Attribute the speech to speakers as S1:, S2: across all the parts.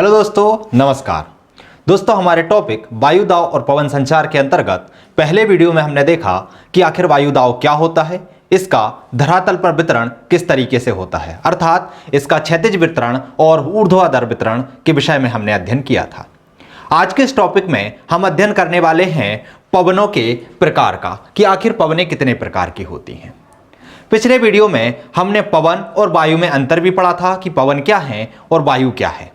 S1: Hello दोस्तों, नमस्कार। दोस्तों, हमारे टॉपिक वायु दाव और पवन संचार के अंतर्गत पहले वीडियो में हमने देखा कि आखिर वायु दाव क्या होता है, इसका धरातल पर वितरण किस तरीके से होता है, अर्थात इसका क्षैतिज वितरण और ऊर्ध्वाधर वितरण के विषय में हमने अध्ययन किया था। आज के इस टॉपिक में हम अध्ययन करने वाले हैं पवनों के प्रकार का, कि आखिर पवनें कितने प्रकार की होती हैं। पिछले वीडियो में हमने पवन और वायु में अंतर भी पढ़ा था कि पवन क्या है और वायु क्या है।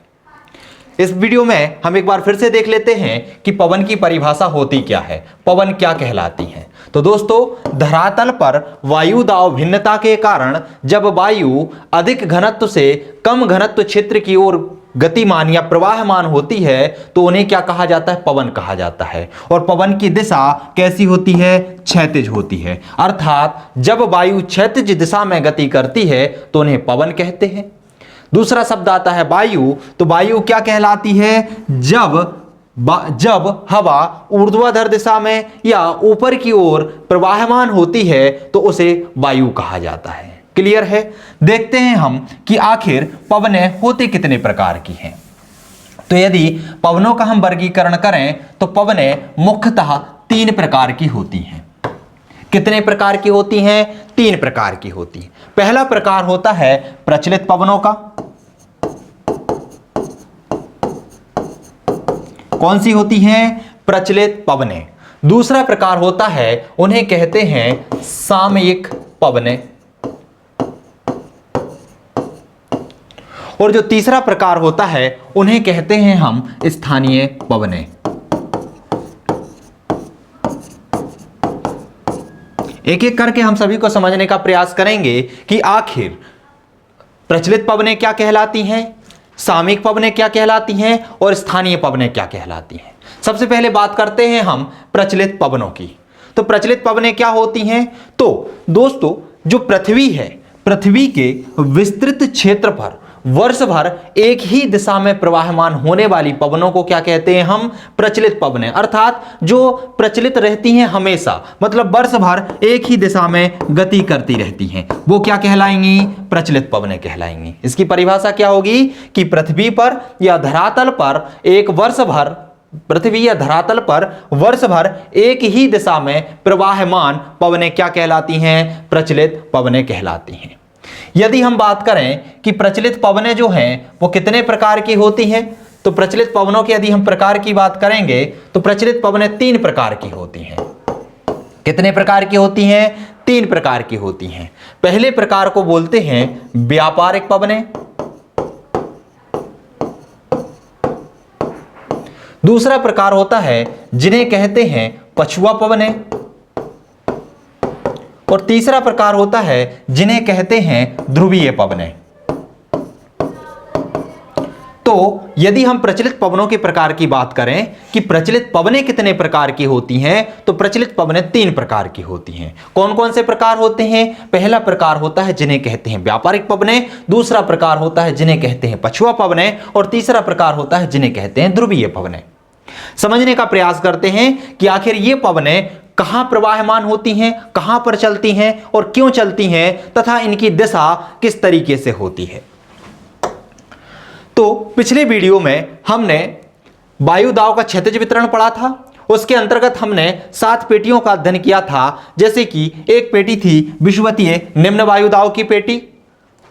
S1: इस वीडियो में हम एक बार फिर से देख लेते हैं कि पवन की परिभाषा होती क्या है, पवन क्या कहलाती है। तो दोस्तों, धरातल पर वायु दाव भिन्नता के कारण जब वायु अधिक घनत्व से कम घनत्व क्षेत्र की ओर गतिमान या प्रवाहमान होती है तो उन्हें क्या कहा जाता है, पवन कहा जाता है। और पवन की दिशा कैसी होती है, क्षैतिज होती है। अर्थात जब वायु क्षैतिज दिशा में गति करती है तो उन्हें पवन कहते हैं। दूसरा शब्द आता है वायु। तो वायु क्या कहलाती है, जब हवा ऊर्ध्वाधर दिशा में या ऊपर की ओर प्रवाहमान होती है तो उसे वायु कहा जाता है। क्लियर है। देखते हैं हम कि आखिर पवनें होती कितने प्रकार की हैं। तो यदि पवनों का हम वर्गीकरण करें तो पवनें मुख्यतः 3 प्रकार की होती हैं। कितने प्रकार की होती हैं? 3 प्रकार की होती हैं। पहला प्रकार होता है प्रचलित पवनों का। कौन सी होती हैं? प्रचलित पवनें। दूसरा प्रकार होता है, उन्हें कहते हैं सामयिक पवनें। और जो तीसरा प्रकार होता है उन्हें कहते हैं हम स्थानीय पवनें। एक एक करके हम सभी को समझने का प्रयास करेंगे कि आखिर प्रचलित पवनें क्या कहलाती हैं, सामयिक पवनें क्या कहलाती हैं और स्थानीय पवनें क्या कहलाती हैं। सबसे पहले बात करते हैं हम प्रचलित पवनों की। तो प्रचलित पवनें क्या होती हैं? तो दोस्तों, जो पृथ्वी है, पृथ्वी के विस्तृत क्षेत्र पर वर्ष भर एक ही दिशा में प्रवाहमान होने वाली पवनों को क्या कहते हैं हम? प्रचलित पवनें। अर्थात जो प्रचलित रहती हैं हमेशा, मतलब वर्ष भर एक ही दिशा में गति करती रहती हैं, वो क्या कहलाएंगी? प्रचलित पवनें कहलाएंगी। इसकी परिभाषा क्या होगी कि पृथ्वी पर या धरातल पर एक वर्ष भर, पृथ्वी या धरातल पर वर्ष भर एक ही दिशा में प्रवाहमान पवनें क्या कहलाती हैं? प्रचलित पवनें कहलाती हैं। यदि हम बात करें कि प्रचलित पवनें जो हैं वो कितने प्रकार की होती हैं, तो प्रचलित पवनों के यदि हम प्रकार की बात करेंगे तो प्रचलित पवनें 3 प्रकार की होती हैं। कितने प्रकार की होती हैं? 3 प्रकार की होती हैं। पहले प्रकार को बोलते हैं व्यापारिक पवनें। दूसरा प्रकार होता है जिन्हें कहते हैं पछुआ पवनें। और तीसरा प्रकार होता है जिन्हें कहते हैं ध्रुवीय पवनें। तो यदि हम प्रचलित पवनों के प्रकार की बात करें कि प्रचलित पवनें कितने प्रकार की होती हैं, तो प्रचलित पवनें 3 प्रकार की होती हैं। कौन कौन से प्रकार होते हैं? पहला प्रकार होता है जिन्हें कहते हैं व्यापारिक पवनें, दूसरा प्रकार होता है जिन्हें कहते हैं पछुआ पवनें और तीसरा प्रकार होता है जिन्हें कहते हैं ध्रुवीय पवनें। समझने का प्रयास करते हैं कि आखिर ये पवनें कहां प्रवाहमान होती हैं, कहां पर चलती हैं और क्यों चलती हैं, तथा इनकी दिशा किस तरीके से होती है। तो पिछले वीडियो में हमने वायु दाव का क्षैतिज वितरण पढ़ा था। उसके अंतर्गत हमने 7 पेटियों का अध्ययन किया था। जैसे कि एक पेटी थी विषुवतीय निम्न वायु दाव की पेटी,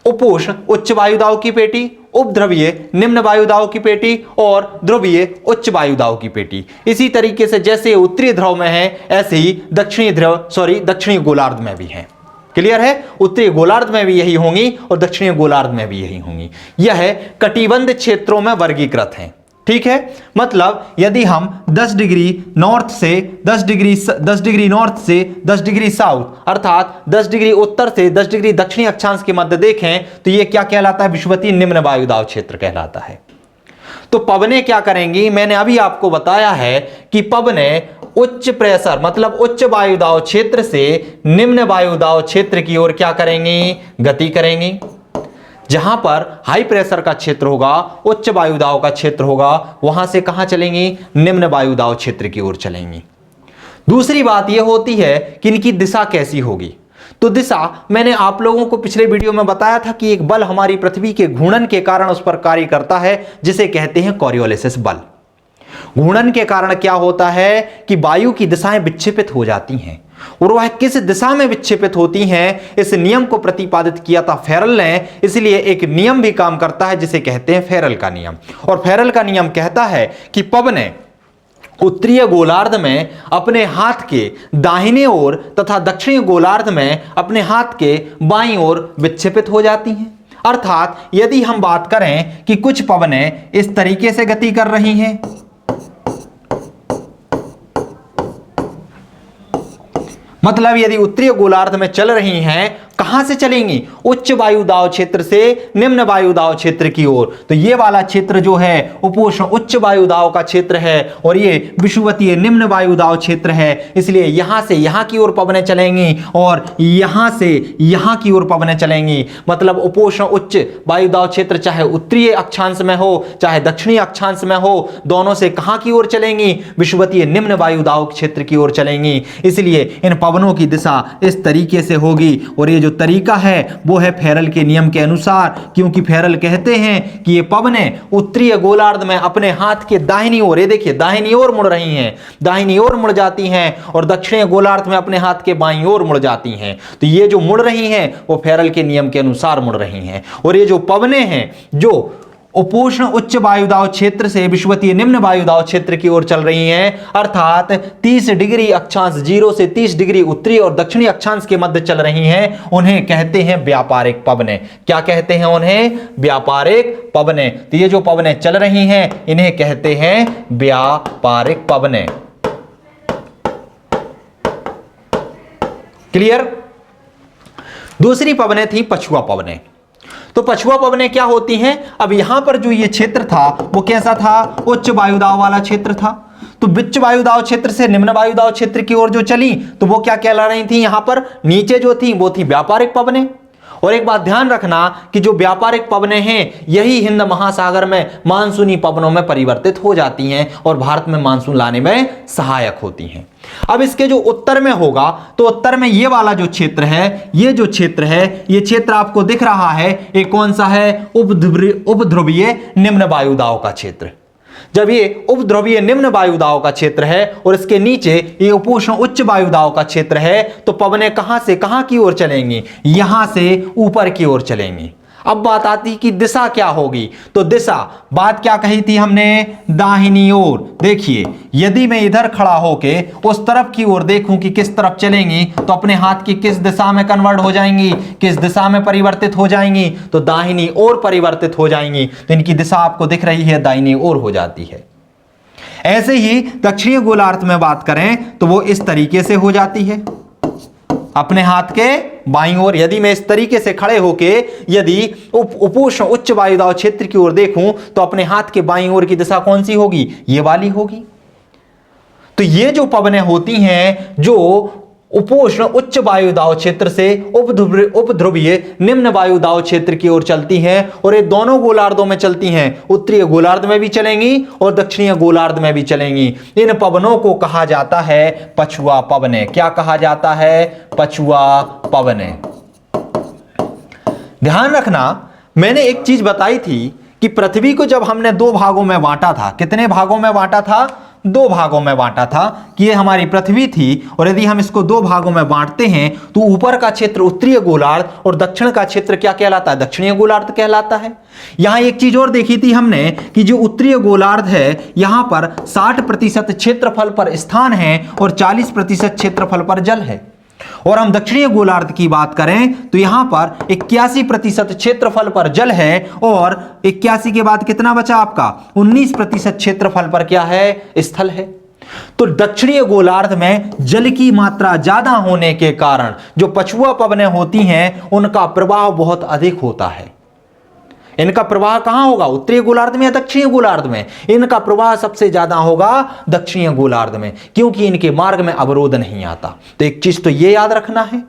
S1: उपोष्ण उच्च वायु दाव की पेटी, उपध्रुवीय निम्न वायु दाव की पेटी और ध्रुवीय उच्च वायु दाव की पेटी। इसी तरीके से जैसे उत्तरी ध्रुव में है ऐसे ही दक्षिणी गोलार्ध में भी है। क्लियर है। उत्तरी गोलार्ध में भी यही होंगी और दक्षिणी गोलार्ध में भी यही होंगी। यह कटिबंध क्षेत्रों में वर्गीकृत है। ठीक है। मतलब यदि हम 10 डिग्री नॉर्थ से 10 डिग्री नॉर्थ से 10 डिग्री साउथ, अर्थात 10 डिग्री उत्तर से 10 डिग्री दक्षिणी अक्षांश के मध्य देखें तो यह क्या कहलाता है? विषुवतीय निम्न वायुदाव क्षेत्र कहलाता है। तो पवनें क्या करेंगी? मैंने अभी आपको बताया है कि पवनें उच्च प्रेशर, मतलब उच्च वायुदाव क्षेत्र से निम्न वायुदाव क्षेत्र की ओर क्या करेंगी? गति करेंगी। जहां पर हाई प्रेशर का क्षेत्र होगा, उच्च वायुदाव का क्षेत्र होगा, वहां से कहां चलेंगी? निम्न वायुदाव क्षेत्र की ओर चलेंगी। दूसरी बात यह होती है कि इनकी दिशा कैसी होगी। तो दिशा, मैंने आप लोगों को पिछले वीडियो में बताया था कि एक बल हमारी पृथ्वी के घूर्णन के कारण उस पर कार्य करता है, जिसे कहते हैं कोरियोलिसिस बल। घूर्णन के कारण क्या होता है कि वायु की दिशाएं विक्षेपित हो जाती हैं, और वह किस दिशा में विक्षेपित होती हैं, इस नियम को प्रतिपादित किया था फेरल ने। इसलिए एक नियम भी काम करता है जिसे कहते हैं फेरल का नियम। और फेरल का नियम कहता है कि पवनें उत्तरीय गोलार्ध में अपने हाथ के दाहिने ओर तथा दक्षिणी गोलार्ध में अपने हाथ के बाईं ओर विक्षेपित हो जाती हैं। अर्थात यदि हम बात करें कि कुछ पवनें इस तरीके से गति कर रही हैं, मतलब यदि उत्तरीय गोलार्ध में चल रही हैं, कहां से चलेंगी? उच्च वायु दाब क्षेत्र से निम्न वायु दाब क्षेत्र की ओर। तो ये वाला क्षेत्र जो है उपोष्ण उच्च वायु दाब का क्षेत्र है, और ये विषुवतीय निम्न वायु दाब क्षेत्र है। इसलिए यहां से यहां की ओर पवनें चलेंगी और यहां से यहां की ओर पवनें चलेंगी। मतलब उपोष्ण उच्च वायु दाब क्षेत्र चाहे उत्तरीय अक्षांश में हो चाहे दक्षिणी अक्षांश में हो, दोनों से कहां की ओर चलेंगी? विषुवतीय निम्न वायु दाब क्षेत्र की ओर चलेंगी। इसलिए इन पवनों की दिशा इस तरीके से होगी, और ये जो तरीका है वो है फेरल के नियम के अनुसार, क्योंकि फेरल कहते हैं कि ये पवनें उत्तरीय गोलार्ध में अपने हाथ के दाहिनी ओर, ये देखिए दाहिनी ओर मुड़ रही हैं, दाहिनी ओर मुड़ जाती हैं, और दक्षिणी गोलार्ध में अपने हाथ के बाईं ओर मुड़ जाती हैं। तो ये जो मुड़ रही हैं वो फेरल के नियम के अनुसार मुड़ रही हैं। और ये जो पवनें हैं जो उपोष्ण उच्च वायुदाब क्षेत्र से विषुवतीय निम्न वायुदाब क्षेत्र की ओर चल रही हैं, अर्थात 30 डिग्री अक्षांश 0 से 30 डिग्री उत्तरी और दक्षिणी अक्षांश के मध्य चल रही हैं, उन्हें कहते हैं व्यापारिक पवनें। क्या कहते हैं उन्हें? व्यापारिक पवनें। तो ये जो पवनें चल रही हैं इन्हें कहते हैं व्यापारिक पवनें। क्लियर? दूसरी पवनें थी पछुआ पवनें। तो पछुआ पवनें क्या होती हैं? अब यहां पर जो ये क्षेत्र था वो कैसा था? उच्च वायुदाब वाला क्षेत्र था। तो उच्च वायुदाब क्षेत्र से निम्न वायुदाब क्षेत्र की ओर जो चली तो वो क्या कहला रही थी? यहां पर नीचे जो थी वो थी व्यापारिक पवनें। और एक बात ध्यान रखना कि जो व्यापारिक पवनें हैं यही हिंद महासागर में मानसूनी पवनों में परिवर्तित हो जाती हैं और भारत में मानसून लाने में सहायक होती हैं। अब इसके जो उत्तर में होगा तो उत्तर में ये वाला जो क्षेत्र है, ये जो क्षेत्र है, ये क्षेत्र आपको दिख रहा है, ये कौन सा है? उपध्रुवीय निम्न वायुदाब का क्षेत्र। जब ये उपध्रुवीय निम्न वायुदाब का क्षेत्र है और इसके नीचे ये उपोष्ण उच्च वायुदाब का क्षेत्र है, तो पवनें कहां से कहां की ओर चलेंगी? यहां से ऊपर की ओर चलेंगी। अब बात आती कि दिशा क्या होगी? तो दिशा, बात क्या कही थी हमने? दाहिनी ओर। देखिए यदि मैं इधर खड़ा होके उस तरफ की ओर देखूं कि किस तरफ चलेंगी, तो अपने हाथ की किस दिशा में कन्वर्ट हो जाएंगी, किस दिशा में परिवर्तित हो जाएंगी? तो दाहिनी ओर परिवर्तित हो जाएंगी। तो इनकी दिशा आपको दिख रही है, दाहिनी ओर हो जाती है। ऐसे ही दक्षिणी गोलार्ध में बात करें तो वो इस तरीके से हो जाती है, अपने हाथ के बाईं ओर। यदि मैं इस तरीके से खड़े होके यदि उपोष्ण उच्च वायुदाब क्षेत्र की ओर देखूं तो अपने हाथ के बाईं ओर की दिशा कौन सी होगी? ये वाली होगी। तो ये जो पवनें होती हैं जो उपोष्ण उच्च वायुदाब क्षेत्र से उपध्रुवीय निम्न वायुदाब क्षेत्र की ओर चलती हैं, और ये दोनों गोलार्धों में चलती हैं, उत्तरीय गोलार्ध में भी चलेंगी और दक्षिणीय गोलार्ध में भी चलेंगी। इन पवनों को कहा जाता है पछुआ पवनें। क्या कहा जाता है? पछुआ पवनें। ध्यान रखना, मैंने एक चीज बताई थी कि पृथ्वी को जब हमने दो भागों में बांटा था, कितने भागों में बांटा था? दो भागों में बांटा था कि ये हमारी पृथ्वी थी, और यदि हम इसको दो भागों में बांटते हैं तो ऊपर का क्षेत्र उत्तरीय गोलार्ध और दक्षिण का क्षेत्र क्या कहलाता है? दक्षिणीय गोलार्ध कहलाता है। यहां एक चीज और देखी थी हमने कि जो उत्तरीय गोलार्ध है यहां पर 60% क्षेत्रफल पर स्थान है और 40% क्षेत्रफल पर जल है। और हम दक्षिणीय गोलार्ध की बात करें तो यहां पर 81% क्षेत्रफल पर जल है, और 81 के बाद कितना बचा आपका? 19% क्षेत्रफल पर क्या है? स्थल है। तो दक्षिणीय गोलार्ध में जल की मात्रा ज्यादा होने के कारण जो पछुआ पवनें होती हैं उनका प्रभाव बहुत अधिक होता है। इनका प्रवाह कहां होगा, उत्तरी गोलार्ध में या दक्षिणी गोलार्ध में? इनका प्रवाह सबसे ज्यादा होगा दक्षिणी गोलार्ध में, क्योंकि इनके मार्ग में अवरोध नहीं आता। तो एक चीज तो ये याद रखना है।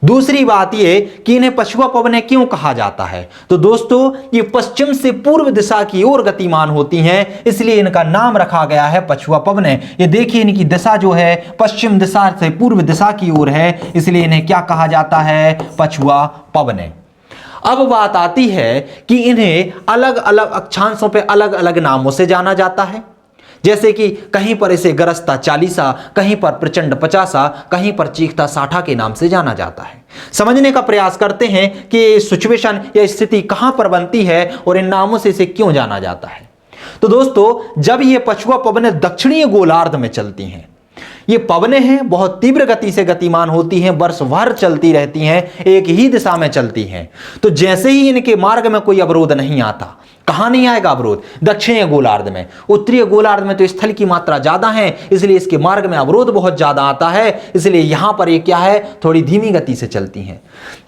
S1: दूसरी बात ये कि इन्हें पछुआ पवनें क्यों कहा जाता है? तो दोस्तों ये पश्चिम से पूर्व दिशा की ओर गतिमान होती हैं, इसलिए इनका नाम रखा गया है पछुआ पवनें। ये देखिए इनकी दिशा जो है पश्चिम दिशा से पूर्व दिशा की ओर है, इसलिए इन्हें क्या कहा जाता है, पछुआ पवनें। अब बात आती है कि इन्हें अलग अलग अक्षांशों पे अलग अलग नामों से जाना जाता है। जैसे कि कहीं पर इसे गरजता 40, कहीं पर प्रचंड 50, कहीं पर चीखता 60 के नाम से जाना जाता है। समझने का प्रयास करते हैं कि सिचुएशन या स्थिति कहां पर बनती है और इन नामों से इसे क्यों जाना जाता है। तो दोस्तों जब ये पछुआ पवनें दक्षिणी गोलार्ध में चलती हैं, ये पवनें हैं बहुत तीव्र गति से गतिमान होती हैं, वर्ष भर चलती रहती हैं, एक ही दिशा में चलती हैं। तो जैसे ही इनके मार्ग में कोई अवरोध नहीं आता, कहां नहीं आएगा अवरोध, दक्षिणी गोलार्ध में। उत्तरी गोलार्ध में तो स्थल की मात्रा ज्यादा है, इसलिए इसके मार्ग में अवरोध बहुत ज्यादा आता है, इसलिए यहां पर ये क्या है, थोड़ी धीमी गति से चलती हैं।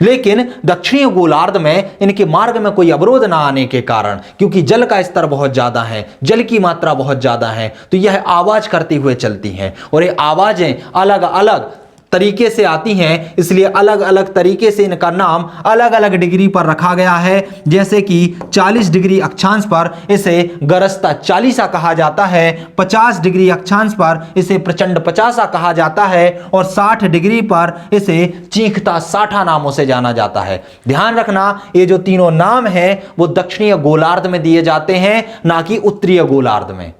S1: लेकिन दक्षिणी गोलार्ध में इनके मार्ग में कोई अवरोध ना आने के कारण, क्योंकि जल का स्तर बहुत ज्यादा है, जल की मात्रा बहुत ज्यादा है, तो यह आवाज करते हुए चलती हैं और ये आवाजें अलग अलग तरीके से आती हैं, इसलिए अलग अलग तरीके से इनका नाम अलग अलग डिग्री पर रखा गया है। जैसे कि 40 डिग्री अक्षांश पर इसे गरजता 40 कहा जाता है, 50 डिग्री अक्षांश पर इसे प्रचंड 50 कहा जाता है और 60 डिग्री पर इसे चीखता 60 नामों से जाना जाता है। ध्यान रखना ये जो तीनों नाम हैं वो दक्षिणी गोलार्ध में दिए जाते हैं, ना कि उत्तरी गोलार्ध में।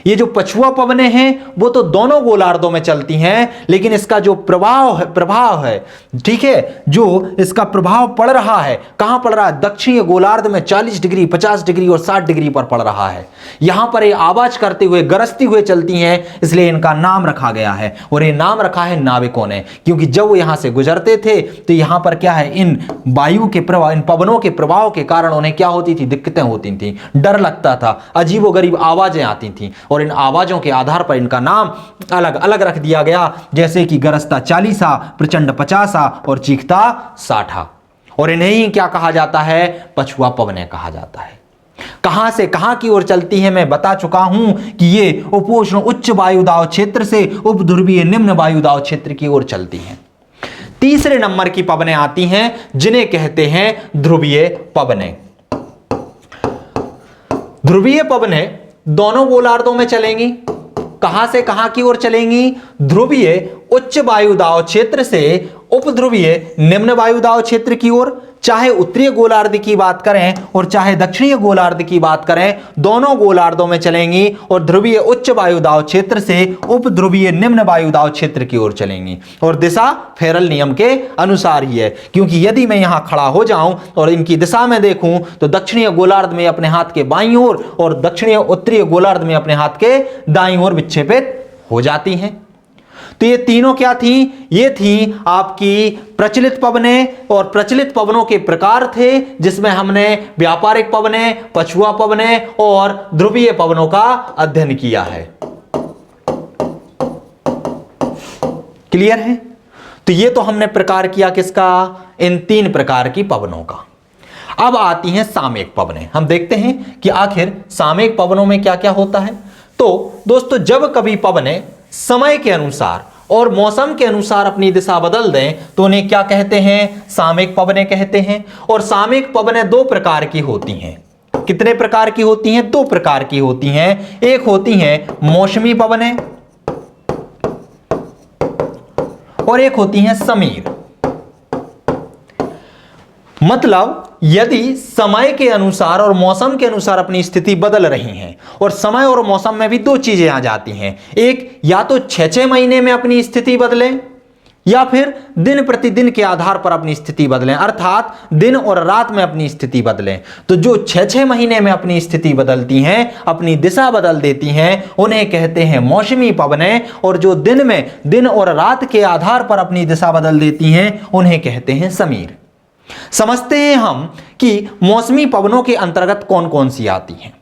S1: ये जो पछुआ पवनें हैं वो तो दोनों गोलार्धों में चलती हैं, लेकिन इसका जो प्रभाव है, ठीक है, जो इसका प्रभाव पड़ रहा है, कहां पड़ रहा है, दक्षिणी गोलार्ध में 40 डिग्री, 50 डिग्री और 60 डिग्री पर पड़ रहा है। यहां पर ये आवाज करते हुए, गरजती हुए चलती हैं, इसलिए इनका नाम रखा गया है। और ये नाम रखा है नाविकों ने, क्योंकि जब वो यहां से गुजरते थे तो यहां पर क्या है, इन वायु के प्रवाह, इन पवनों के प्रभाव के कारण उन्हें क्या होती थी, दिक्कतें होती थी, डर लगता था, अजीबोगरीब आवाजें आती थी और इन आवाजों के आधार पर इनका नाम अलग अलग रख दिया गया। जैसे कि गरजता 40, प्रचंड 50 और चीखता 60। और इन्हें ही क्या कहा जाता है, पछुआ पवनें कहा जाता है। कहां से कहां की ओर चलती है मैं बता चुका हूं कि ये उपोष्ण उच्च वायुदाब क्षेत्र से उपध्रुवीय निम्न वायुदाब क्षेत्र की ओर चलती हैं। तीसरे नंबर की पवनें आती हैं जिन्हें कहते हैं ध्रुवीय पवनें। ध्रुवीय पवनें दोनों गोलार्धों में चलेंगी। कहां से कहां की ओर चलेंगी, ध्रुवीय उच्च वायुदाब क्षेत्र से उपध्रुवीय निम्न वायुदाब क्षेत्र की ओर। चाहे उत्तरी गोलार्ध की बात करें और चाहे दक्षिणी गोलार्ध की बात करें, दोनों गोलार्धों में चलेंगी और ध्रुवीय उच्च वायुदाब क्षेत्र से उपध्रुवीय निम्न वायुदाब क्षेत्र की ओर चलेंगी। और दिशा फेरल नियम के अनुसार ही है, क्योंकि यदि मैं यहां खड़ा हो जाऊं और इनकी दिशा में देखूं तो दक्षिणी गोलार्ध में अपने हाथ के बाईं ओर और दक्षिणी उत्तरी गोलार्ध में अपने हाथ के दाईं ओर विक्षेपित हो जाती हैं। तो ये तीनों क्या थी, ये थी आपकी प्रचलित पवनें, और प्रचलित पवनों के प्रकार थे जिसमें हमने व्यापारिक पवनें, पछुआ पवनें और ध्रुवीय पवनों का अध्ययन किया है। क्लियर है? तो ये तो हमने प्रकार किया किसका, इन 3 प्रकार की पवनों का। अब आती हैं सामयिक पवनें। हम देखते हैं कि आखिर सामयिक पवनों में क्या क्या होता है। तो दोस्तों जब कभी पवनें समय के अनुसार और मौसम के अनुसार अपनी दिशा बदल दें तो उन्हें क्या कहते हैं, सामयिक पवनें कहते हैं। और सामयिक पवनें 2 प्रकार की होती हैं। कितने प्रकार की होती हैं, 2 प्रकार की होती हैं। एक होती हैं मौसमी पवनें और एक होती हैं समीर। मतलब यदि समय के अनुसार और मौसम के अनुसार अपनी स्थिति बदल रही हैं, और समय और मौसम में भी 2 चीजें आ जाती हैं। एक, या तो 6-6 महीने में अपनी स्थिति बदलें, या फिर दिन प्रतिदिन के आधार पर अपनी स्थिति बदलें, अर्थात दिन और रात में अपनी स्थिति बदलें। तो जो 6-6 महीने में अपनी स्थिति बदलती हैं, अपनी दिशा बदल देती हैं, उन्हें कहते हैं मौसमी पवनें। और जो दिन में दिन और रात के आधार पर अपनी दिशा बदल देती हैं, उन्हें कहते हैं समीर। समझते हैं हम कि मौसमी पवनों के अंतर्गत कौन कौन सी आती हैं।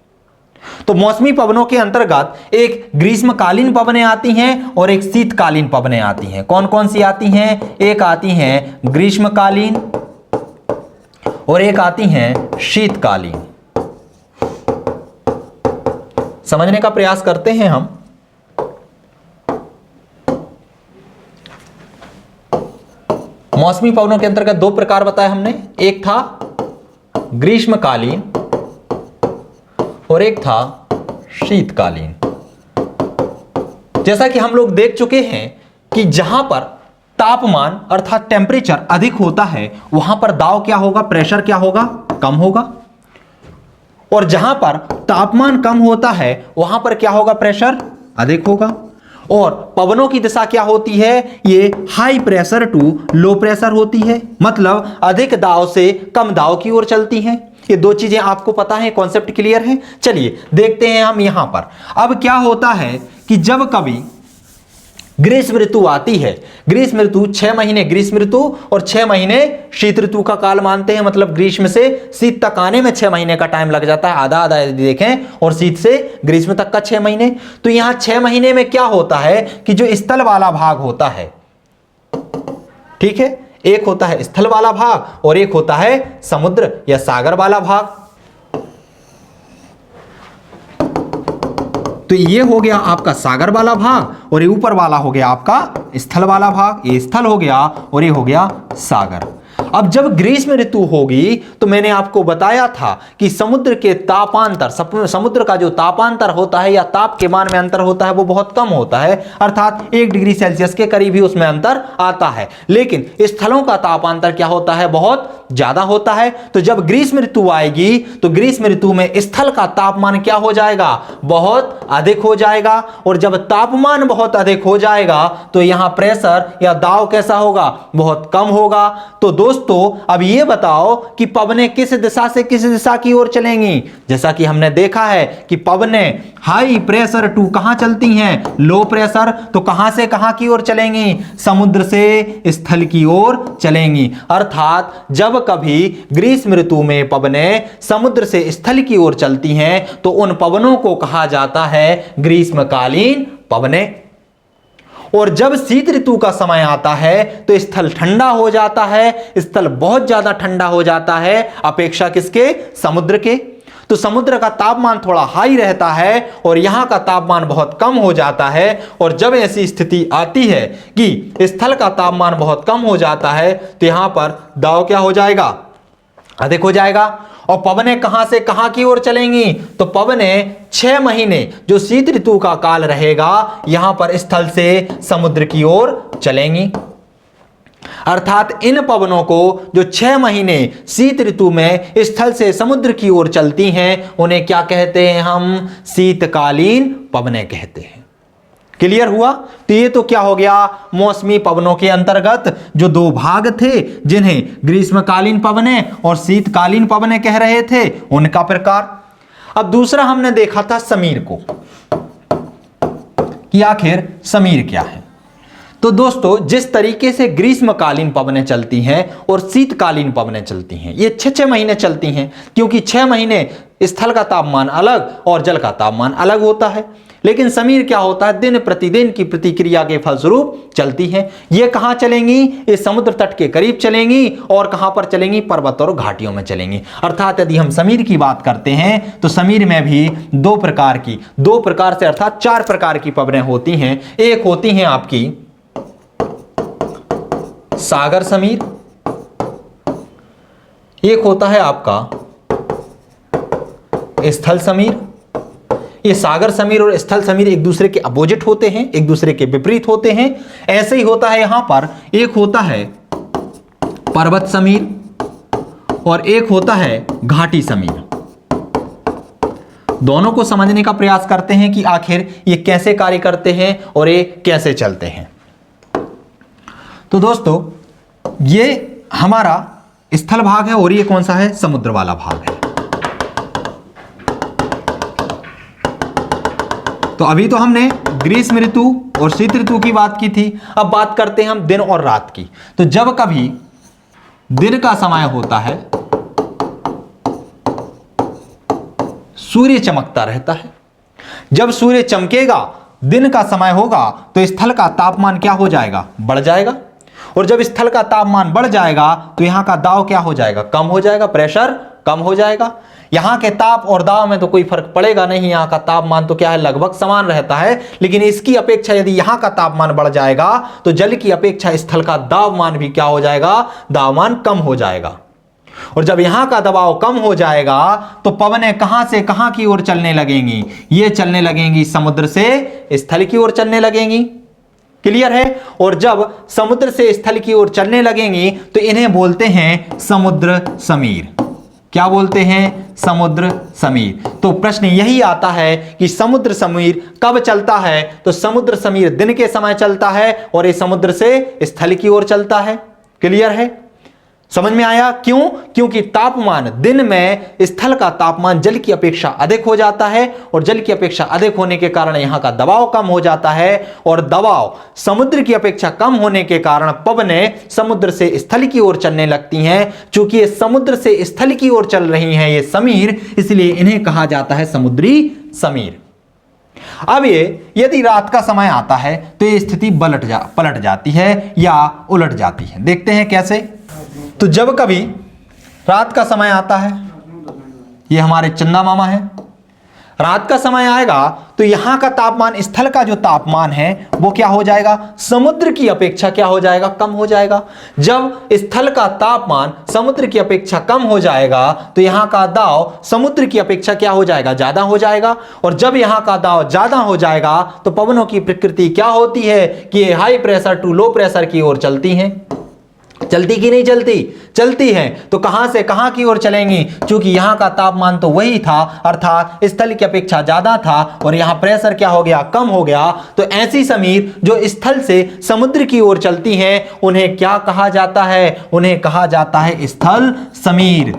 S1: तो मौसमी पवनों के अंतर्गत एक ग्रीष्मकालीन पवनें आती हैं और एक शीतकालीन पवनें आती हैं। कौन कौन सी आती हैं, एक आती हैं ग्रीष्मकालीन और एक आती हैं शीतकालीन। समझने का प्रयास करते हैं हम। मौसमी पवनों के अंतर्गत दो प्रकार बताए हमने, एक था ग्रीष्मकालीन और एक था शीतकालीन। जैसा कि हम लोग देख चुके हैं कि जहां पर तापमान अर्थात टेम्परेचर अधिक होता है वहां पर दाब क्या होगा, प्रेशर क्या होगा, कम होगा। और जहां पर तापमान कम होता है वहां पर क्या होगा, प्रेशर अधिक होगा। और पवनों की दिशा क्या होती है, ये high pressure to low pressure होती है, मतलब अधिक दाब से कम दाब की ओर चलती हैं। ये दो चीजें आपको पता है, कॉन्सेप्ट क्लियर है। चलिए देखते हैं हम यहां पर। अब क्या होता है कि जब कभी ग्रीष्म ऋतु आती है, ग्रीष्म ऋतु 6 महीने ग्रीष्म ऋतु और 6 महीने शीत ऋतु का काल मानते हैं, मतलब ग्रीष्म से शीत तक आने में 6 महीने का टाइम लग जाता है, आधा आधा यदि देखें, और शीत से ग्रीष्म तक का 6 महीने। तो यहां 6 महीने में क्या होता है कि जो स्थल वाला भाग होता है, ठीक है, एक होता है स्थल वाला भाग और एक होता है समुद्र या सागर वाला भाग। तो ये हो गया आपका सागर वाला भाग और ये ऊपर वाला हो गया आपका स्थल वाला भाग। ये स्थल हो गया और ये हो गया सागर। अब जब ग्रीष्म ऋतु होगी तो मैंने आपको बताया था कि समुद्र के तापांतर, समुद्र का जो तापांतर होता है या ताप के मान में अंतर होता है वो बहुत कम होता है, अर्थात 1 डिग्री सेल्सियस के करीब ही उसमें अंतर आता है। लेकिन स्थलों का तापांतर क्या होता है, बहुत ज्यादा होता है। तो जब ग्रीष्म ऋतु आएगी तो ग्रीष्म ऋतु में स्थल का तापमान क्या हो जाएगा, बहुत अधिक हो जाएगा। और जब तापमान बहुत अधिक हो जाएगा तो यहां प्रेशर या दाब कैसा होगा, बहुत कम होगा। तो दोस्तों अब ये बताओ कि पवनें किस दिशा से किस दिशा की ओर चलेंगी। जैसा कि हमने देखा है कि पवनें हाई प्रेशर टू कहां चलती हैं, लो प्रेशर, तो कहां से कहां की ओर चलेंगी, समुद्र से स्थल की ओर चलेंगी। अर्थात जब कभी ग्रीष्म ऋतु में पवनें समुद्र से स्थल की ओर चलती हैं तो उन पवनों को कहा जाता है ग्रीष्मकालीन पवनें। और जब शीत ऋतु का समय आता है तो स्थल ठंडा हो जाता है, स्थल बहुत ज्यादा ठंडा हो जाता है अपेक्षा किसके, समुद्र के। तो समुद्र का तापमान थोड़ा हाई रहता है और यहां का तापमान बहुत कम हो जाता है। और जब ऐसी स्थिति आती है कि स्थल का तापमान बहुत कम हो जाता है तो यहां पर दाब क्या हो जाएगा, अधिक हो जाएगा। और पवनें कहां से कहां की ओर चलेंगी, तो पवनें 6 महीने जो शीत ऋतु का काल रहेगा यहां पर स्थल से समुद्र की ओर चलेंगी। अर्थात इन पवनों को जो 6 महीने शीत ऋतु में स्थल से समुद्र की ओर चलती हैं उन्हें क्या कहते हैं, हम शीतकालीन पवनें कहते हैं। क्लियर हुआ। तो ये तो क्या हो गया, मौसमी पवनों के अंतर्गत जो दो भाग थे जिन्हें ग्रीष्मकालीन पवनें और शीतकालीन पवनें कह रहे थे उनका प्रकार। अब दूसरा हमने देखा था समीर को, कि आखिर समीर क्या है। तो दोस्तों जिस तरीके से ग्रीष्मकालीन पवनें चलती हैं और शीतकालीन पवनें चलती हैं, ये 6-6 महीने चलती हैं, क्योंकि 6 महीने स्थल का तापमान अलग और जल का तापमान अलग होता है। लेकिन समीर क्या होता है, दिन प्रतिदिन की प्रतिक्रिया के फलस्वरूप चलती हैं। ये कहां चलेंगी, ये समुद्र तट के करीब चलेंगी और कहां पर चलेंगी, पर्वत और घाटियों में चलेंगी। अर्थात यदि हम समीर की बात करते हैं तो समीर में भी दो प्रकार से अर्थात 4 प्रकार की पवनें होती हैं। एक होती हैं आपकी सागर समीर, एक होता है आपका स्थल समीर। ये सागर समीर और स्थल समीर एक दूसरे के अपोजिट होते हैं, एक दूसरे के विपरीत होते हैं। ऐसे ही होता है यहां पर, एक होता है पर्वत समीर और एक होता है घाटी समीर। दोनों को समझने का प्रयास करते हैं कि आखिर ये कैसे कार्य करते हैं और ये कैसे चलते हैं। तो दोस्तों ये हमारा स्थल भाग है और ये कौन सा है, समुद्र वाला भाग है। तो अभी तो हमने ग्रीष्म ऋतु और शीत ऋतु की बात की थी, अब बात करते हैं हम दिन और रात की। तो जब कभी दिन का समय होता है, सूर्य चमकता रहता है। जब सूर्य चमकेगा, दिन का समय होगा, तो स्थल का तापमान क्या हो जाएगा, बढ़ जाएगा। और जब स्थल का तापमान बढ़ जाएगा तो यहां का दाब क्या हो जाएगा, कम हो जाएगा, प्रेशर कम हो जाएगा। यहाँ के ताप और दाब में तो कोई फर्क पड़ेगा नहीं, यहाँ का तापमान तो क्या है, लगभग समान रहता है। लेकिन इसकी अपेक्षा यदि यहाँ का तापमान बढ़ जाएगा तो जल की अपेक्षा स्थल का दाबमान भी क्या हो जाएगा, दाबमान कम हो जाएगा। और जब यहां का दबाव कम हो जाएगा तो पवनें कहां से कहां की ओर चलने लगेंगी, ये चलने लगेंगी समुद्र से स्थल की ओर चलने लगेंगी। क्लियर है। और जब समुद्र से स्थल की ओर चलने लगेंगी तो इन्हें बोलते हैं समुद्र समीर। क्या बोलते हैं, समुद्र समीर। तो प्रश्न यही आता है कि समुद्र समीर कब चलता है, तो समुद्र समीर दिन के समय चलता है और ये समुद्र से स्थल की ओर चलता है। क्लियर है, समझ में आया। क्यों, क्योंकि तापमान दिन में स्थल का तापमान जल की अपेक्षा अधिक हो जाता है और जल की अपेक्षा अधिक होने के कारण यहां का दबाव कम हो जाता है और दबाव समुद्र की अपेक्षा कम होने के कारण पवनें समुद्र से स्थल की ओर चलने लगती हैं। चूंकि ये समुद्र से स्थल की ओर चल रही हैं ये समीर, इसलिए इन्हें कहा जाता है समुद्री समीर। अब ये यदि रात का समय आता है तो ये स्थिति पलट जाती है या उलट जाती है। देखते हैं कैसे। तो जब कभी रात का समय आता है, ये हमारे चंदा मामा है, रात का समय आएगा तो यहां का तापमान, स्थल का जो तापमान है वो क्या हो जाएगा, समुद्र की अपेक्षा क्या हो जाएगा, कम हो जाएगा। जब स्थल का तापमान समुद्र की अपेक्षा कम हो जाएगा तो यहां का दाब समुद्र की अपेक्षा क्या हो जाएगा, ज्यादा हो जाएगा। और जब यहां का दाब ज्यादा हो जाएगा तो पवनों की प्रकृति क्या होती है कि ये high pressure to low pressure की ओर चलती हैं। चलती कि नहीं चलती, चलती है। तो कहां से कहां की ओर चलेंगी, क्योंकि यहां का तापमान तो वही था, अर्थात स्थल की अपेक्षा ज्यादा था और यहां प्रेशर क्या हो गया, कम हो गया। तो ऐसी समीर जो स्थल से समुद्र की ओर चलती हैं उन्हें क्या कहा जाता है, उन्हें कहा जाता है स्थल समीर।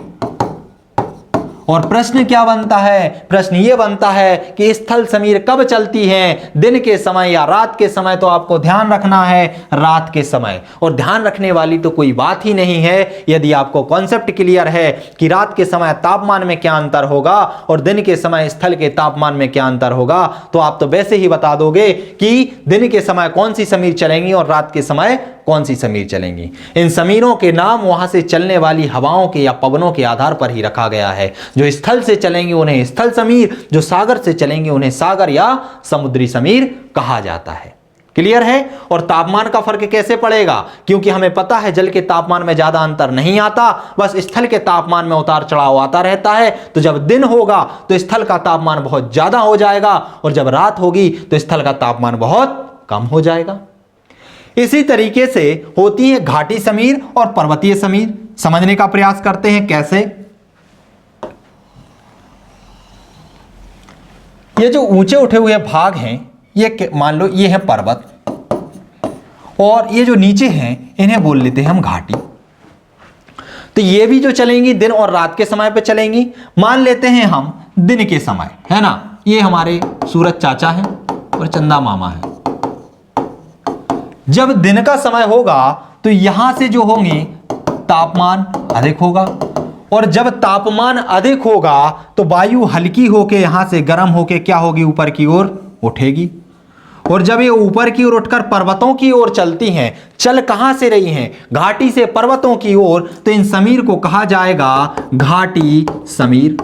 S1: और प्रश्न क्या बनता है, प्रश्न ये बनता है कि स्थल समीर कब चलती हैं, दिन के समय या रात के समय। तो आपको ध्यान रखना है रात के समय। और ध्यान रखने वाली तो कोई बात ही नहीं है यदि आपको कॉन्सेप्ट क्लियर है कि रात के समय तापमान में क्या अंतर होगा और दिन के समय स्थल के तापमान में क्या अंतर होगा, तो आप तो वैसे ही बता दोगे कि दिन के समय कौन सी समीर चलेंगी और रात के समय कौन सी समीर चलेंगी। इन समीरों के नाम वहां से चलने वाली हवाओं के या पवनों के आधार पर ही रखा गया है। जो स्थल से चलेंगे उन्हें स्थल समीर, जो सागर से चलेंगे उन्हें सागर या समुद्री समीर कहा जाता है। क्लियर है। और तापमान का फर्क कैसे पड़ेगा, क्योंकि हमें पता है जल के तापमान में ज्यादा अंतर नहीं आता, बस स्थल के तापमान में उतार चढ़ाव आता रहता है। तो जब दिन होगा तो स्थल का तापमान बहुत ज्यादा हो जाएगा और जब रात होगी तो स्थल का तापमान बहुत कम हो जाएगा। इसी तरीके से होती है घाटी समीर और पर्वतीय समीर। समझने का प्रयास करते हैं कैसे। ये जो ऊंचे उठे हुए भाग हैं, ये मान लो ये है पर्वत और ये जो नीचे हैं इन्हें बोल लेते हैं हम घाटी। तो ये भी जो चलेंगी दिन और रात के समय पे चलेंगी। मान लेते हैं हम दिन के समय, है ना, ये हमारे सूरज चाचा हैं और चंदा मामा है। जब दिन का समय होगा तो यहां से जो होंगे तापमान अधिक होगा और जब तापमान अधिक होगा तो वायु हल्की होके यहां से गर्म होके क्या होगी, ऊपर की ओर उठेगी। और जब ये ऊपर की ओर उठकर पर्वतों की ओर चलती हैं, चल कहां से रही हैं, घाटी से पर्वतों की ओर, तो इन समीर को कहा जाएगा घाटी समीर।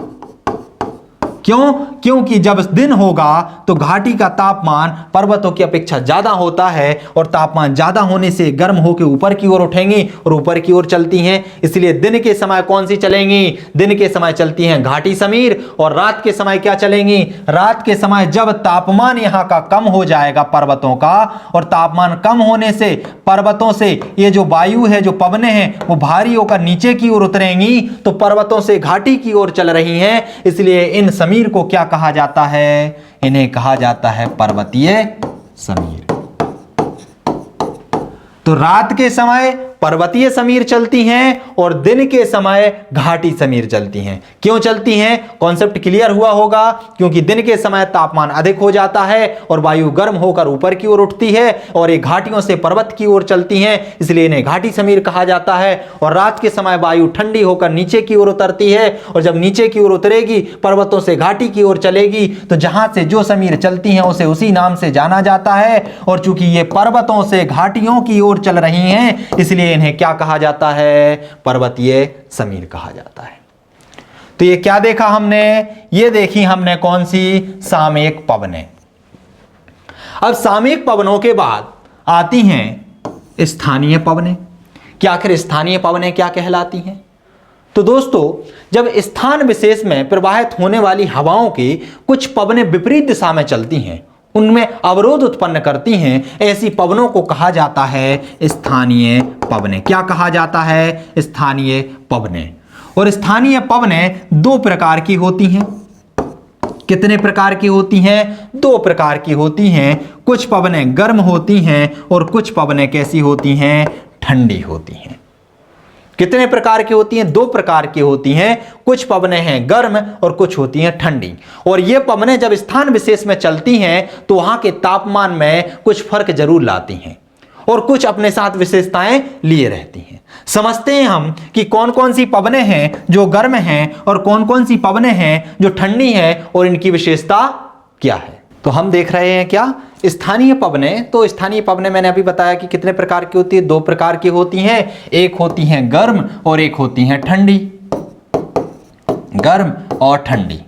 S1: क्यों, क्योंकि जब दिन होगा तो घाटी का तापमान पर्वतों की अपेक्षा ज्यादा होता है और तापमान ज्यादा होने से गर्म होकर ऊपर की ओर उठेंगी और ऊपर की ओर चलती हैं। इसलिए दिन के समय कौन सी चलेंगी, दिन के समय चलती हैं घाटी समीर। और रात के समय क्या चलेंगी, रात के समय जब तापमान यहां का कम हो जाएगा पर्वतों का, और तापमान कम होने से पर्वतों से ये जो वायु है, जो पवनें हैं, वो भारी होकर नीचे की ओर उतरेंगी। तो पर्वतों से घाटी की ओर चल रही हैं, इसलिए इन समीर को क्या कहा जाता है, इन्हें कहा जाता है पर्वतीय समीर। तो रात के समय पर्वतीय समीर चलती हैं और दिन के समय घाटी समीर चलती हैं। क्यों चलती हैं, कॉन्सेप्ट क्लियर हुआ होगा। क्योंकि दिन के समय तापमान अधिक हो जाता है और वायु गर्म होकर ऊपर की ओर उठती है और ये घाटियों से पर्वत की ओर चलती हैं, इसलिए इन्हें घाटी समीर कहा जाता है। और रात के समय वायु ठंडी होकर नीचे की ओर उतरती है और जब नीचे की ओर उतरेगी, पर्वतों से घाटी की ओर चलेगी, तो जहां से जो समीर चलती हैं उसे उसी नाम से जाना जाता है। और चूंकि ये पर्वतों से घाटियों की ओर चल रही हैं, इसलिए इन्हें क्या कहा जाता है, पर्वतीय समीर कहा जाता है। तो ये क्या देखा हमने, ये देखी हमने कौन सी, सामयिक पवनें। अब सामयिक पवनों के बाद आती हैं स्थानीय पवनें कि आखिर स्थानीय पवनें क्या कहलाती हैं। तो दोस्तों, जब स्थान विशेष में प्रवाहित होने वाली हवाओं की कुछ पवनें विपरीत दिशा में चलती हैं, उनमें अवरोध उत्पन्न करती हैं, ऐसी पवनों को कहा जाता है स्थानीय पवनें। क्या कहा जाता है, स्थानीय पवनें। और स्थानीय पवनें दो प्रकार की होती हैं। कितने प्रकार की होती हैं, दो प्रकार की होती हैं। कुछ पवनें गर्म होती हैं और कुछ पवनें कैसी होती हैं, ठंडी होती हैं। कितने प्रकार की होती हैं, दो प्रकार की होती हैं। कुछ पवनें हैं गर्म और कुछ होती हैं ठंडी। और ये पवनें जब स्थान विशेष में चलती हैं तो वहां के तापमान में कुछ फर्क जरूर लाती हैं और कुछ अपने साथ विशेषताएं लिए रहती हैं। समझते हैं हम कि कौन कौन सी पवनें हैं जो गर्म हैं और कौन कौन सी पवनें हैं जो ठंडी हैं और इनकी विशेषता क्या है। तो हम देख रहे हैं क्या, स्थानीय पवनें। तो स्थानीय पवनें मैंने अभी बताया कि कितने प्रकार की होती है, दो प्रकार की होती हैं। एक होती हैं गर्म और एक होती हैं ठंडी। गर्म और ठंडी।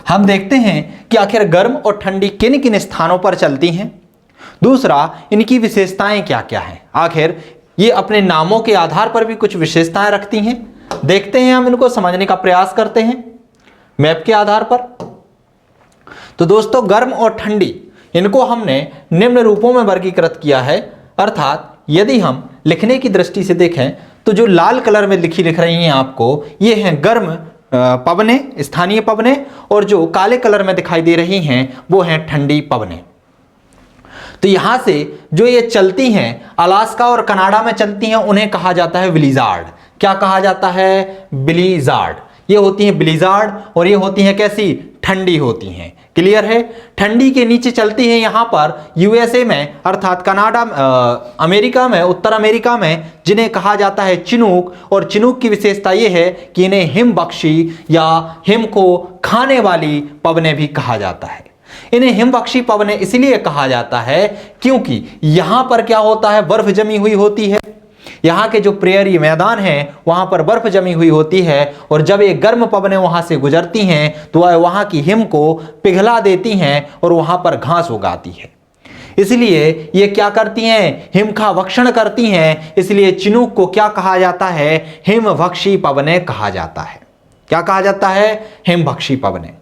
S1: हम देखते हैं कि आखिर गर्म और ठंडी किन किन स्थानों पर चलती हैं। दूसरा, इनकी विशेषताएं क्या क्या हैं। आखिर ये अपने नामों के आधार पर भी कुछ विशेषताएं रखती हैं। देखते हैं, हम इनको समझने का प्रयास करते हैं मैप के आधार पर। तो दोस्तों, गर्म और ठंडी, इनको हमने निम्न रूपों में वर्गीकृत किया है। अर्थात यदि हम लिखने की दृष्टि से देखें तो जो लाल कलर में लिख रही हैं आपको, ये हैं गर्म पवनें, स्थानीय पवनें, और जो काले कलर में दिखाई दे रही हैं वो हैं ठंडी पवनें। तो यहां से जो ये चलती हैं, अलास्का और कनाडा में चलती हैं, उन्हें कहा जाता है ब्लिज़ार्ड। क्या कहा जाता है, ब्लिज़ार्ड। ये होती हैं ब्लिज़ार्ड और ये होती हैं कैसी, ठंडी होती हैं। क्लियर है। ठंडी के नीचे चलती हैं यहां पर यूएसए में, अर्थात कनाडा, अमेरिका में, उत्तर अमेरिका में, जिन्हें कहा जाता है चिनूक। और चिनूक की विशेषता यह है कि इन्हें हिमबख्शी या हिम को खाने वाली पवनें भी कहा जाता है। इन्हें हिमबख्शी पवनें इसलिए कहा जाता है क्योंकि यहां पर क्या होता है, बर्फ जमी हुई होती है। यहाँ के जो प्रेयरी मैदान हैं वहां पर बर्फ जमी हुई होती है और जब ये गर्म पवनें वहां से गुजरती हैं तो वह वहां की हिम को पिघला देती हैं और वहां पर घास उगाती है। इसलिए ये क्या करती हैं, हिम का भक्षण करती हैं। इसलिए चिनूक को क्या कहा जाता है, हिमभक्षी पवनें कहा जाता है। क्या कहा जाता है, हिमभक्षी पवनें।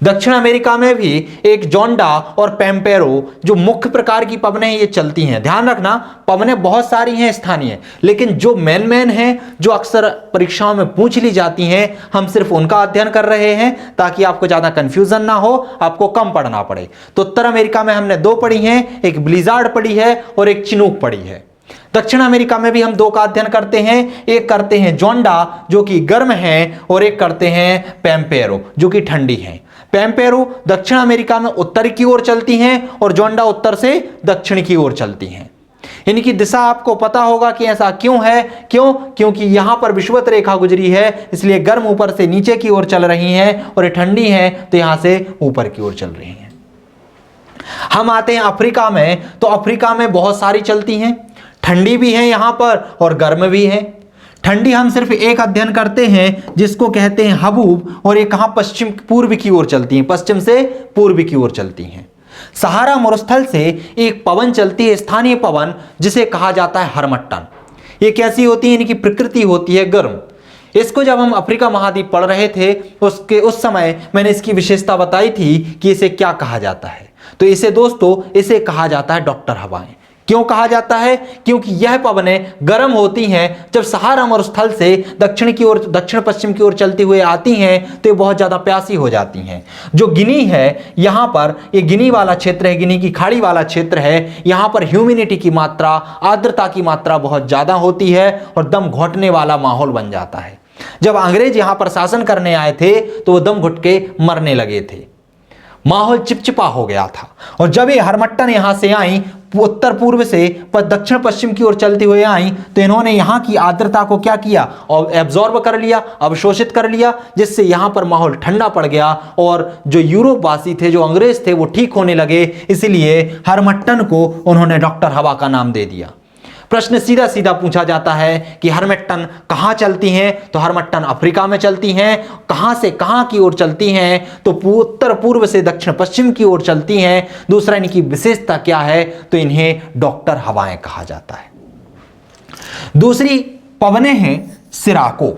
S1: दक्षिण अमेरिका में भी एक जोंडा और पेम्पेरो जो मुख्य प्रकार की पवनें ये चलती हैं। ध्यान रखना, पवनें बहुत सारी हैं स्थानीय, लेकिन जो मेन हैं जो अक्सर परीक्षाओं में पूछ ली जाती हैं, हम सिर्फ उनका अध्ययन कर रहे हैं ताकि आपको ज्यादा कंफ्यूजन ना हो, आपको कम पढ़ना पड़े। तो उत्तर अमेरिका में हमने दो पढ़ी हैं, एक ब्लिज़ार्ड पढ़ी है और एक चिनूक पढ़ी है। दक्षिण अमेरिका में भी हम दो का अध्ययन करते हैं, एक करते हैं जोंडा जो कि गर्म है और एक करते हैं पेम्पेरो जो कि ठंडी है। पेम्पेरो दक्षिण अमेरिका में उत्तर की ओर चलती हैं और जोंडा उत्तर से दक्षिण की ओर चलती हैं। इनकी दिशा आपको पता होगा कि ऐसा क्यों है, क्योंकि यहां पर विषुवत रेखा गुजरी है, इसलिए गर्म ऊपर से नीचे की ओर चल रही हैं और ठंडी है तो यहां से ऊपर की ओर चल रही हैं। हम आते हैं अफ्रीका में, तो अफ्रीका में बहुत सारी चलती हैं, ठंडी भी है यहां पर और गर्म भी है। ठंडी हम सिर्फ एक अध्ययन करते हैं जिसको कहते हैं हबूब, और ये कहां, पश्चिम पूर्व की ओर चलती हैं, पश्चिम से पूर्व की ओर चलती हैं। सहारा मरुस्थल से एक पवन चलती है, स्थानीय पवन, जिसे कहा जाता है हरमट्टन। ये कैसी होती है, इनकी प्रकृति होती है गर्म। इसको जब हम अफ्रीका महाद्वीप पढ़ रहे थे उस समय मैंने इसकी विशेषता बताई थी कि इसे क्या कहा जाता है। तो इसे दोस्तों, इसे कहा जाता है डॉक्टर हवाएं। क्यों कहा जाता है, क्योंकि यह पवनें गर्म होती हैं। जब सहारा मरुस्थल से दक्षिण की ओर, दक्षिण पश्चिम की ओर चलती हुए आती हैं तो ये बहुत ज्यादा प्यासी हो जाती हैं। जो गिनी है, यहां पर ये गिनी वाला क्षेत्र है, गिनी की खाड़ी वाला क्षेत्र है, यहां पर ह्यूमिडिटी की मात्रा, आर्द्रता की मात्रा बहुत ज्यादा होती है और दम घोटने वाला माहौल बन जाता है। जब अंग्रेज यहां पर शासन करने आए थे तो वो दम घुट के मरने लगे थे, माहौल चिपचिपा हो गया था। और जब ये हरमट्टन यहां से आई, उत्तर पूर्व से दक्षिण पश्चिम की ओर चलती हुई आई, तो इन्होंने यहां की आर्द्रता को क्या किया, और एब्जॉर्ब कर लिया, अवशोषित कर लिया, जिससे यहां पर माहौल ठंडा पड़ गया और जो यूरोप वासी थे, जो अंग्रेज थे, वो ठीक होने लगे। इसलिए हरमट्टन को उन्होंने डॉक्टर हवा का नाम दे दिया। प्रश्न सीधा सीधा पूछा जाता है कि हरमट्टन कहाँ चलती हैं, तो हरमट्टन अफ्रीका में चलती हैं। कहाँ से कहाँ की ओर चलती हैं, तो उत्तर पूर्व से दक्षिण पश्चिम की ओर चलती हैं। दूसरा इनकी विशेषता क्या है, तो इन्हें डॉक्टर हवाएं कहा जाता है। दूसरी पवनें हैं सिराको।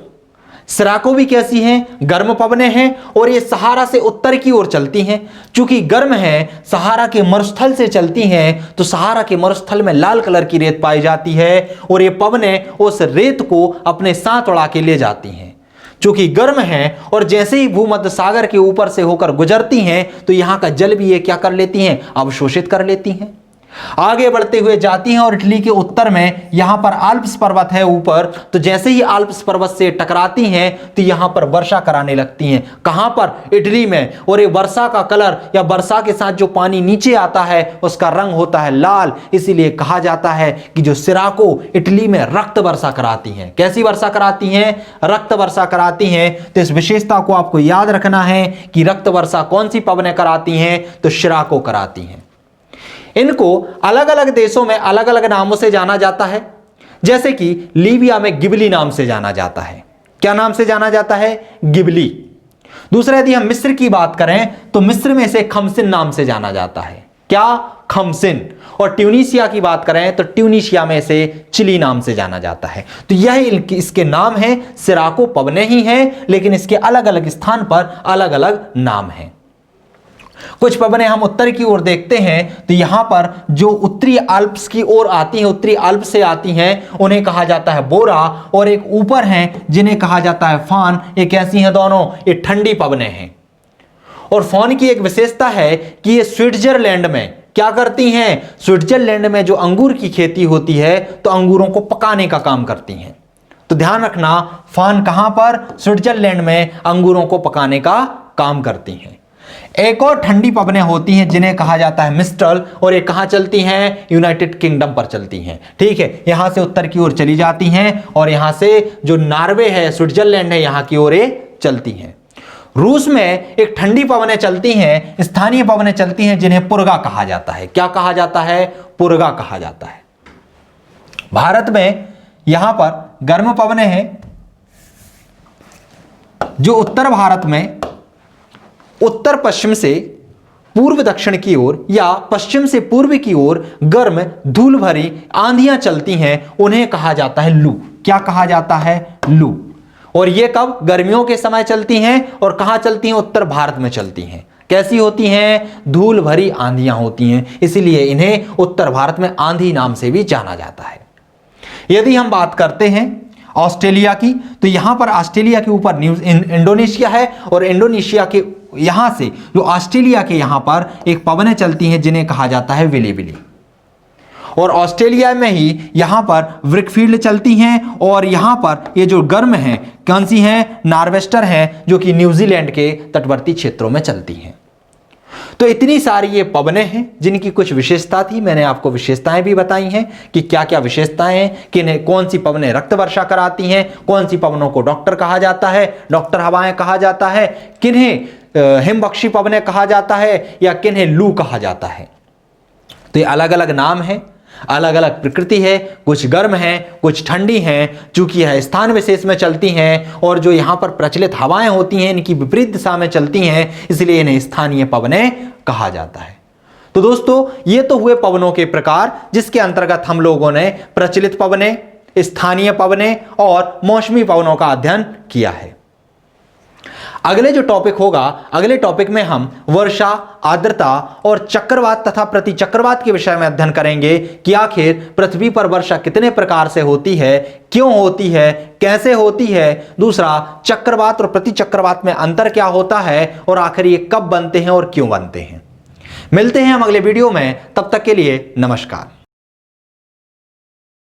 S1: सिराको भी कैसी हैं, गर्म पवनें हैं और ये सहारा से उत्तर की ओर चलती हैं। चूंकि गर्म है, सहारा के मरुस्थल से चलती हैं, तो सहारा के मरुस्थल में लाल कलर की रेत पाई जाती है और ये पवनें उस रेत को अपने साथ उड़ा के ले जाती हैं। चूंकि गर्म है और जैसे ही भूमध्य सागर के ऊपर से होकर गुजरती हैं, तो यहां का जल भी ये क्या कर लेती हैं, अवशोषित कर लेती हैं। आगे बढ़ते हुए जाती हैं और इटली के उत्तर में यहां पर आल्प्स पर्वत है ऊपर, तो जैसे ही आल्प्स पर्वत से टकराती हैं तो यहां पर वर्षा कराने लगती हैं। कहां पर, इटली में। और ये वर्षा का कलर या वर्षा के साथ जो पानी नीचे आता है उसका रंग होता है लाल। इसीलिए कहा जाता है कि जो सिराको इटली में रक्त वर्षा कराती हैं। कैसी वर्षा कराती हैं, रक्त वर्षा कराती हैं। तो इस विशेषता को आपको याद रखना है कि रक्त वर्षा कौन सी पवनें कराती हैं, तो सिराको कराती हैं। इनको अलग अलग देशों में अलग अलग नामों से जाना जाता है। जैसे कि लीबिया में गिबली नाम से जाना जाता है। क्या नाम से जाना जाता है, गिबली। दूसरा, यदि हम मिस्र की बात करें तो मिस्र में इसे खमसिन नाम से जाना जाता है। क्या, खमसिन। और ट्यूनीशिया की बात करें तो ट्यूनीशिया में इसे चिली नाम से जाना जाता है। तो यह इसके नाम है, सिराको पवनें ही हैं, लेकिन इसके अलग अलग स्थान पर अलग अलग नाम हैं। कुछ पवनें हम उत्तर की ओर देखते हैं तो यहां पर जो उत्तरी आल्प्स की ओर आती हैं, उत्तरी आल्प्स से आती हैं, उन्हें कहा जाता है बोरा। और एक ऊपर हैं जिन्हें कहा जाता है फान। ये कैसी हैं दोनों, ये ठंडी पवनें हैं। और फान की एक विशेषता है कि ये स्विट्जरलैंड में क्या करती हैं, स्विट्जरलैंड में जो अंगूर की खेती होती है तो अंगूरों को पकाने का काम करती हैं। तो ध्यान रखना, फान कहां पर, स्विट्जरलैंड में अंगूरों को पकाने का काम करती हैं। एक और ठंडी पवनें होती हैं जिन्हें कहा जाता है मिस्ट्रल। और ये कहां चलती हैं, यूनाइटेड किंगडम पर चलती हैं। ठीक है, यहां से उत्तर की ओर चली जाती हैं और यहां से जो नॉर्वे है, स्विट्जरलैंड है, यहां की ओर चलती हैं। रूस में एक ठंडी पवनें चलती हैं, स्थानीय पवनें चलती हैं जिन्हें पुर्गा कहा जाता है। क्या कहा जाता है, पुर्गा कहा जाता है। भारत में यहां पर गर्म पवनें हैं जो उत्तर भारत में उत्तर पश्चिम से पूर्व दक्षिण की ओर या पश्चिम से पूर्व की ओर गर्म धूल भरी आंधियां चलती हैं, उन्हें कहा जाता है लू। क्या कहा जाता है, लू। और ये कब, गर्मियों के समय चलती हैं। और कहां चलती हैं, उत्तर भारत में चलती हैं। कैसी होती हैं, धूल भरी आंधियां होती हैं, इसीलिए इन्हें उत्तर भारत में आंधी नाम से भी जाना जाता है। यदि हम बात करते हैं ऑस्ट्रेलिया की, तो यहां पर ऑस्ट्रेलिया के ऊपर इंडोनेशिया है और इंडोनेशिया के यहां से जो ऑस्ट्रेलिया के यहां पर एक पवनें चलती हैं जिन्हें कहा जाता है विली। और ऑस्ट्रेलिया में ही यहां पर विकफील्ड चलती हैं और यहां पर ये जो गर्म हैं कौन सी हैं, नॉर्वेस्टर हैं, जो कि न्यूजीलैंड के तटवर्ती क्षेत्रों में चलती हैं। तो इतनी सारी ये पवनें हैं जिनकी कुछ विशेषता थी। मैंने आपको विशेषताएं भी बताई हैं कि क्या क्या विशेषताएं हैं, किन्हें कौन सी पवनें रक्त वर्षा कराती हैं, कौन सी पवनों को डॉक्टर कहा जाता है, डॉक्टर हवाएं कहा जाता है, किन्हें हिमबख्शी पवनें कहा जाता है या किन्हें लू कहा जाता है। तो ये अलग अलग नाम है, अलग अलग प्रकृति है, कुछ गर्म है, कुछ ठंडी हैं। चूंकि यह स्थान विशेष में चलती हैं और जो यहाँ पर प्रचलित हवाएं होती हैं इनकी विपरीत दिशा में चलती हैं, इसलिए इन्हें स्थानीय पवनें कहा जाता है। तो दोस्तों, ये तो हुए पवनों के प्रकार जिसके अंतर्गत हम लोगों ने प्रचलित पवनें, स्थानीय पवनें और मौसमी पवनों का अध्ययन किया है। अगले जो टॉपिक होगा, अगले टॉपिक में हम वर्षा, आर्द्रता और चक्रवात तथा प्रतिचक्रवात के विषय में अध्ययन करेंगे कि आखिर पृथ्वी पर वर्षा कितने प्रकार से होती है, क्यों होती है, कैसे होती है। दूसरा, चक्रवात और प्रतिचक्रवात में अंतर क्या होता है और आखिर ये कब बनते हैं और क्यों बनते हैं। मिलते हैं हम अगले वीडियो में, तब तक के लिए नमस्कार।